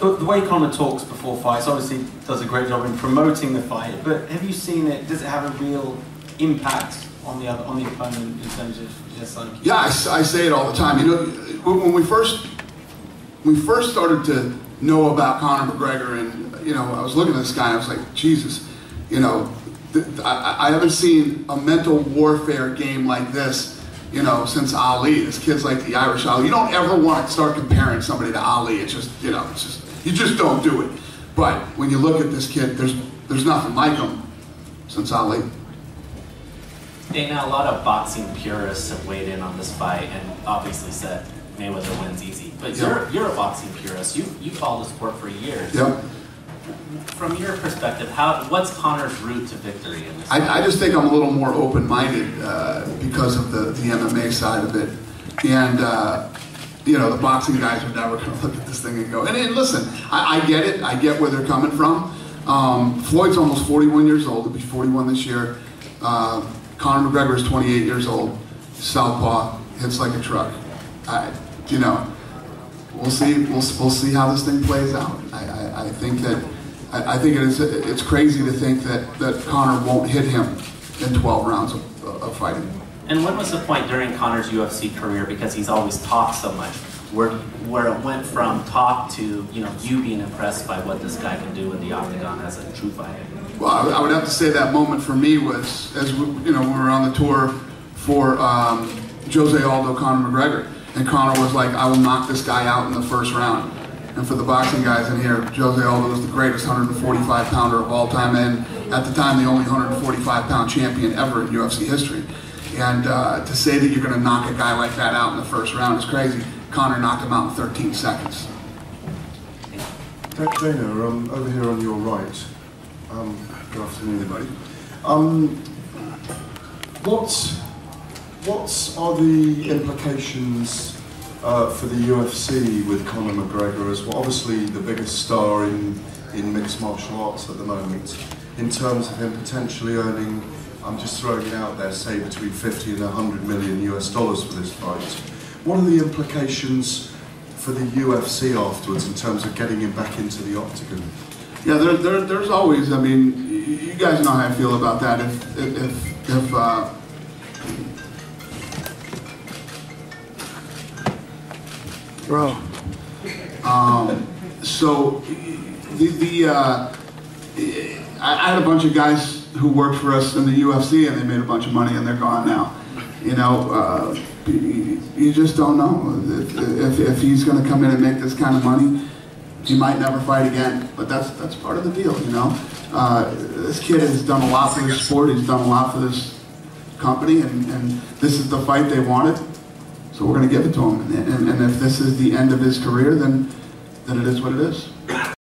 the way Conor talks before fights obviously does a great job in promoting the fight, but have you seen it, does it have a real impact on the opponent in terms of just like... Yeah, I say it all the time. You know, when we first started to know about Conor McGregor, and you know, I was looking at this guy and I was like, Jesus, you know, I haven't seen a mental warfare game like this, you know, since Ali. This kid's like the Irish Ali. You don't ever want to start comparing somebody to Ali. It's just, you know, it's just, you just don't do it. But when you look at this kid, there's nothing like him since Ali. Dana, a lot of boxing purists have weighed in on this fight and obviously said Mayweather wins easy. But you're a boxing purist. You followed the sport for years. Yep. From your perspective, what's Conor's route to victory in this fight? I just think I'm a little more open-minded because of the MMA side of it. And, you know, the boxing guys are never going to look at this thing and go, and listen, I get it. I get where they're coming from. Floyd's almost 41 years old. He'll be 41 this year. Conor McGregor is 28 years old. Southpaw, hits like a truck. You know, we'll see. We'll see how this thing plays out. I think that it's crazy to think that Conor won't hit him in 12 rounds of fighting. And what was the point during Conor's UFC career, because he's always talked so much, where it went from talk to, you know, you being impressed by what this guy can do in the octagon as a true fighter? Well, I would have to say that moment for me was, as we, you know, we were on the tour for Jose Aldo, Conor McGregor, and Conor was like, I will knock this guy out in the first round. And for the boxing guys in here, Jose Aldo was the greatest 145-pounder of all time, and at the time the only 145-pound champion ever in UFC history. And to say that you're going to knock a guy like that out in the first round is crazy. Conor knocked him out in 13 seconds. Dana, over here on your right. Good afternoon, everybody. What are the implications for the UFC with Conor McGregor as well? Obviously the biggest star in mixed martial arts at the moment, in terms of him potentially earning, I'm just throwing it out there, say between 50 and 100 million US dollars for this fight. What are the implications for the UFC afterwards in terms of getting him back into the octagon? Yeah, there's always, I mean, you guys know how I feel about that. If bro. So I had a bunch of guys who worked for us in the UFC, and they made a bunch of money, and they're gone now. You know, you just don't know if he's going to come in and make this kind of money. He might never fight again, but that's part of the deal, you know. This kid has done a lot for this sport. He's done a lot for this company, and this is the fight they wanted. So we're going to give it to him. And if this is the end of his career, then it is what it is.